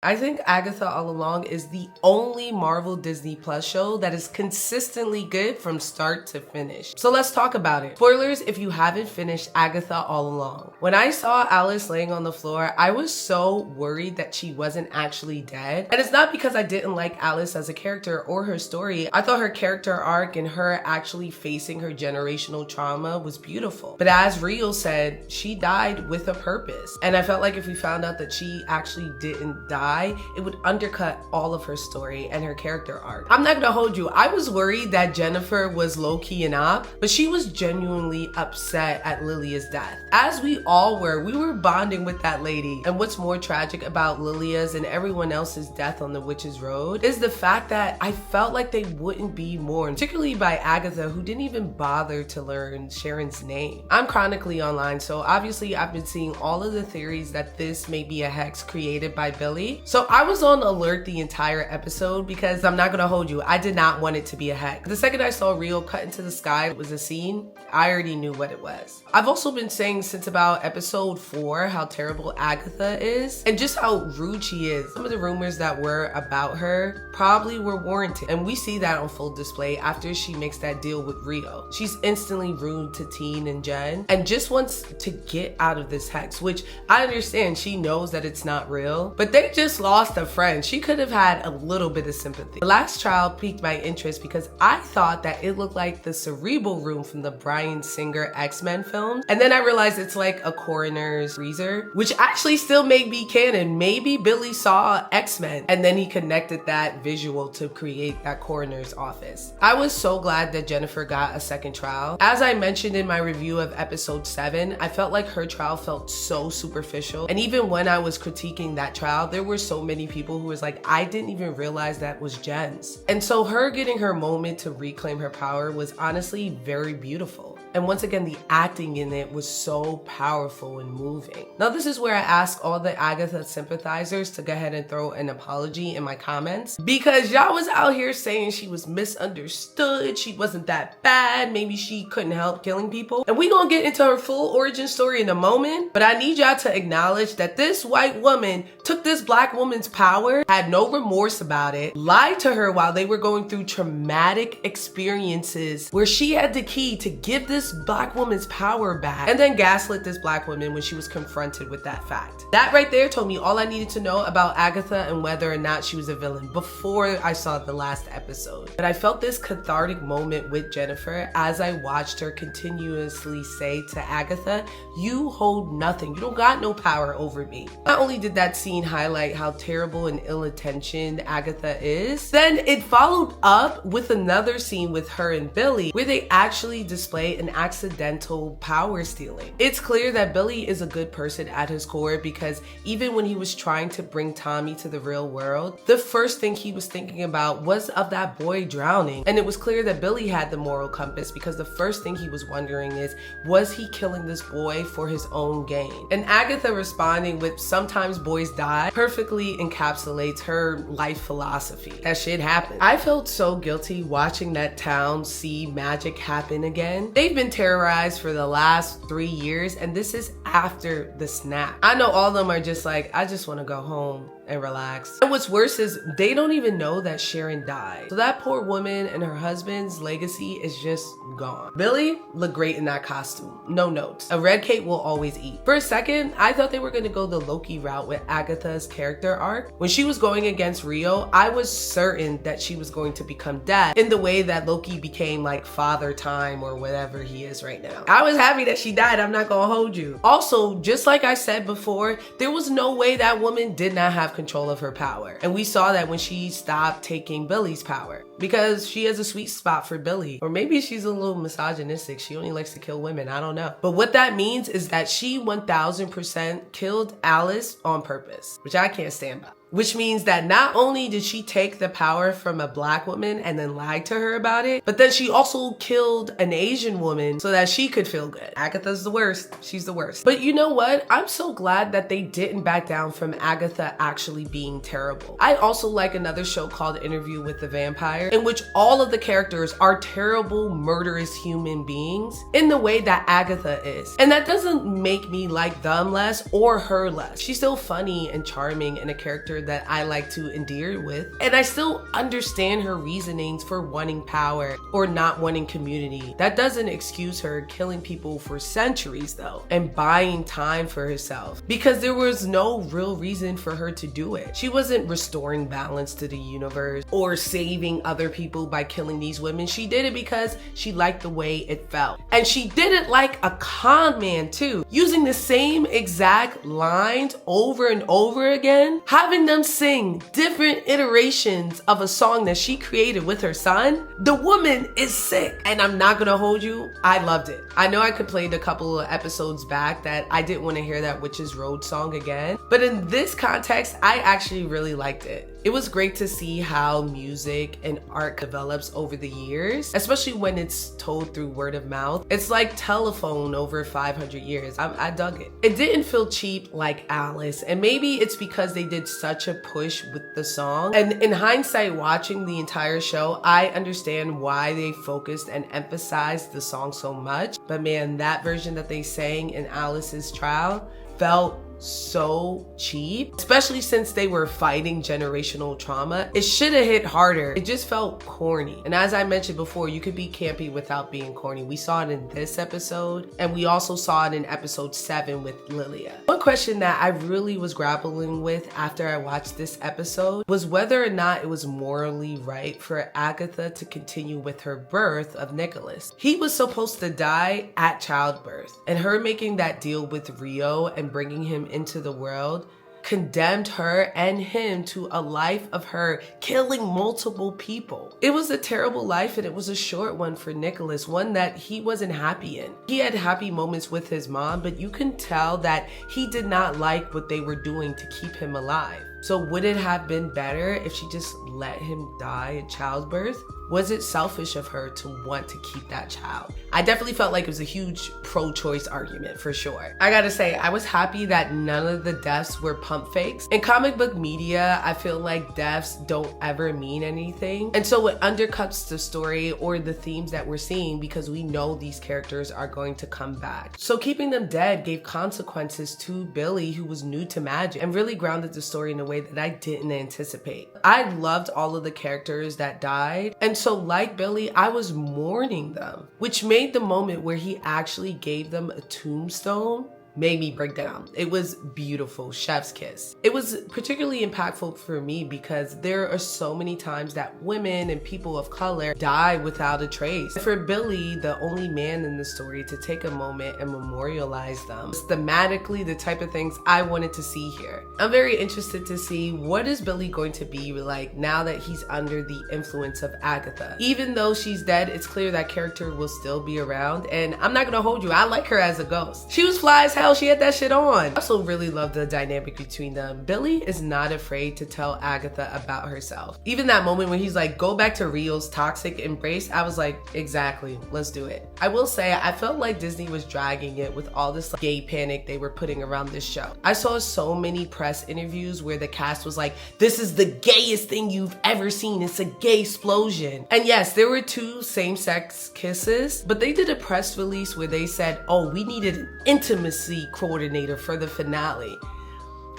I think Agatha All Along is the only Marvel Disney Plus show that is consistently good from start to finish. So let's talk about it. Spoilers if you haven't finished Agatha All Along. When I saw Alice laying on the floor, I was so worried that she wasn't actually dead. And it's not because I didn't like Alice as a character or her story. I thought her character arc and her actually facing her generational trauma was beautiful. But as Rio said, she died with a purpose. And I felt like if we found out that she actually didn't die, it would undercut all of her story and her character arc. I'm not gonna hold you. I was worried that Jennifer was low-key an op, but she was genuinely upset at Lilia's death. As we all were, we were bonding with that lady. And what's more tragic about Lilia's and everyone else's death on the Witch's Road is the fact that I felt like they wouldn't be mourned, particularly by Agatha, who didn't even bother to learn Sharon's name. I'm chronically online, so obviously I've been seeing all of the theories that this may be a hex created by Billy. So I was on alert the entire episode because I'm not gonna hold you, I did not want it to be a hex. The second I saw Rio cut into the sky, it was a scene, I already knew what it was. I've also been saying since about episode 4 how terrible Agatha is and just how rude she is. Some of the rumors that were about her probably were warranted, and we see that on full display after she makes that deal with Rio. She's instantly rude to Teen and Jen and just wants to get out of this hex, which I understand she knows that it's not real, but they just lost a friend. She could have had a little bit of sympathy. The last trial piqued my interest because I thought that it looked like the Cerebral Room from the Bryan Singer X-Men film, and then I realized it's like a coroner's freezer, which actually still may be canon. Maybe Billy saw X-Men and then he connected that visual to create that coroner's office. I was so glad that Jennifer got a second trial. As I mentioned in my review of episode 7, I felt like her trial felt so superficial, and even when I was critiquing that trial, there were so many people who was like, I didn't even realize that was Jen's. And so her getting her moment to reclaim her power was honestly very beautiful. And once again, the acting in it was so powerful and moving. Now, this is where I ask all the Agatha sympathizers to go ahead and throw an apology in my comments, because y'all was out here saying she was misunderstood, she wasn't that bad, maybe she couldn't help killing people. And we gonna get into her full origin story in a moment, but I need y'all to acknowledge that this white woman took this black woman's power, had no remorse about it, lied to her while they were going through traumatic experiences where she had the key to give this black woman's power back, and then gaslit this black woman when she was confronted with that fact. That right there told me all I needed to know about Agatha and whether or not she was a villain before I saw the last episode. But I felt this cathartic moment with Jennifer as I watched her continuously say to Agatha, you hold nothing, you don't got no power over me. Not only did that scene highlight how terrible and ill-intentioned Agatha is, then it followed up with another scene with her and Billy where they actually display an accidental power stealing. It's clear that Billy is a good person at his core, because even when he was trying to bring Tommy to the real world, the first thing he was thinking about was of that boy drowning. And it was clear that Billy had the moral compass, because the first thing he was wondering is, was he killing this boy for his own gain? And Agatha responding with, sometimes boys die, perfectly encapsulates her life philosophy. That shit happened. I felt so guilty watching that town see magic happen again. They've been terrorized for the last 3 years, and this is after the snap. I know all of them are just like, I just want to go home and relax. And what's worse is they don't even know that Sharon died. So that poor woman and her husband's legacy is just gone. Billy looked great in that costume. No notes. A red cape will always eat. For a second, I thought they were going to go the Loki route with Agatha's character arc. When she was going against Rio, I was certain that she was going to become dead in the way that Loki became like Father Time or whatever he is right now. I was happy that she died, I'm not gonna hold you. Also, just like I said before, there was no way that woman did not have control of her power. And we saw that when she stopped taking Billy's power, because she has a sweet spot for Billy. Or maybe she's a little misogynistic. She only likes to kill women. I don't know. But what that means is that she 1000% killed Alice on purpose, which I can't stand by. Which means that not only did she take the power from a black woman and then lied to her about it, but then she also killed an Asian woman so that she could feel good. Agatha's the worst. She's the worst. But you know what? I'm so glad that they didn't back down from Agatha actually being terrible. I also like another show called Interview with the Vampire, Empire, in which all of the characters are terrible, murderous human beings in the way that Agatha is. And that doesn't make me like them less or her less. She's still funny and charming and a character that I like to endear with. And I still understand her reasonings for wanting power or not wanting community. That doesn't excuse her killing people for centuries though, and buying time for herself, because there was no real reason for her to do it. She wasn't restoring balance to the universe or saving other people by killing these women. She did it because she liked the way it felt. And she did it like a con man too, using the same exact lines over and over again, having them sing different iterations of a song that she created with her son. The woman is sick, and I'm not gonna hold you, I loved it. I know I complained a couple of episodes back that I didn't want to hear that Witches Road song again, but in this context, I actually really liked it. It was great to see how music and art develops over the years, especially when it's told through word of mouth. It's like telephone over 500 years. I dug it. It didn't feel cheap like Alice, and maybe it's because they did such a push with the song. And in hindsight, watching the entire show, I understand why they focused and emphasized the song so much. But man, that version that they sang in Alice's trial felt so cheap, especially since they were fighting generational trauma. It should have hit harder. It just felt corny. And as I mentioned before, you could be campy without being corny. We saw it in this episode, and we also saw it in episode 7 with Lilia. One question that I really was grappling with after I watched this episode was whether or not it was morally right for Agatha to continue with her birth of Nicholas. He was supposed to die at childbirth, and her making that deal with Rio and bringing him into the world condemned her and him to a life of her killing multiple people. It was a terrible life, and it was a short one for Nicholas, one that he wasn't happy in. He had happy moments with his mom, but you can tell that he did not like what they were doing to keep him alive. So would it have been better if she just let him die at childbirth? Was it selfish of her to want to keep that child? I definitely felt like it was a huge pro-choice argument for sure. I gotta say, I was happy that none of the deaths were pump fakes. In comic book media, I feel like deaths don't ever mean anything. And so it undercuts the story or the themes that we're seeing because we know these characters are going to come back. So keeping them dead gave consequences to Billy, who was new to magic, and really grounded the story in a way that I didn't anticipate. I loved all of the characters that died, and so like Billy, I was mourning them, which made the moment where he actually gave them a tombstone made me break down. It was beautiful, chef's kiss. It was particularly impactful for me because there are so many times that women and people of color die without a trace. For Billy, the only man in the story, to take a moment and memorialize them, thematically the type of things I wanted to see here. I'm very interested to see what is Billy going to be like now that he's under the influence of Agatha. Even though she's dead, it's clear that character will still be around, and I'm not gonna hold you, I like her as a ghost. She was fly as hell. She had that shit on. I also really love the dynamic between them. Billy is not afraid to tell Agatha about herself. Even that moment when he's like, go back to Rio's toxic embrace, I was like, exactly, let's do it. I will say, I felt like Disney was dragging it with all this gay panic they were putting around this show. I saw so many press interviews where the cast was like, this is the gayest thing you've ever seen. It's a gay explosion. And yes, there were 2 same-sex kisses, but they did a press release where they said, oh, we needed an intimacy coordinator for the finale.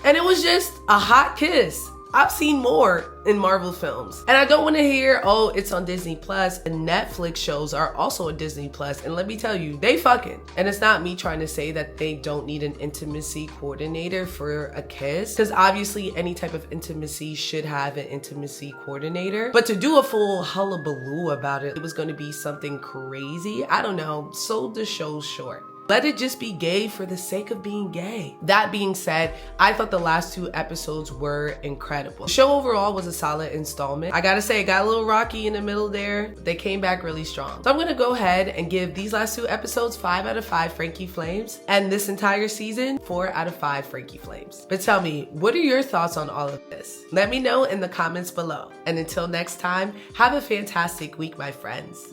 And it was just a hot kiss. I've seen more in Marvel films. And I don't want to hear, oh, it's on Disney Plus. And Netflix shows are also on Disney Plus. And let me tell you, they fucking. And it's not me trying to say that they don't need an intimacy coordinator for a kiss, because obviously any type of intimacy should have an intimacy coordinator. But to do a full hullabaloo about it, it was going to be something crazy. I don't know, sold the show short. Let it just be gay for the sake of being gay. That being said, I thought the last 2 episodes were incredible. The show overall was a solid installment. I gotta say, it got a little rocky in the middle there. They came back really strong. So I'm gonna go ahead and give these last 2 episodes 5 out of 5 Frankie Flames, and this entire season 4 out of 5 Frankie Flames. But tell me, what are your thoughts on all of this? Let me know in the comments below. And until next time, have a fantastic week, my friends.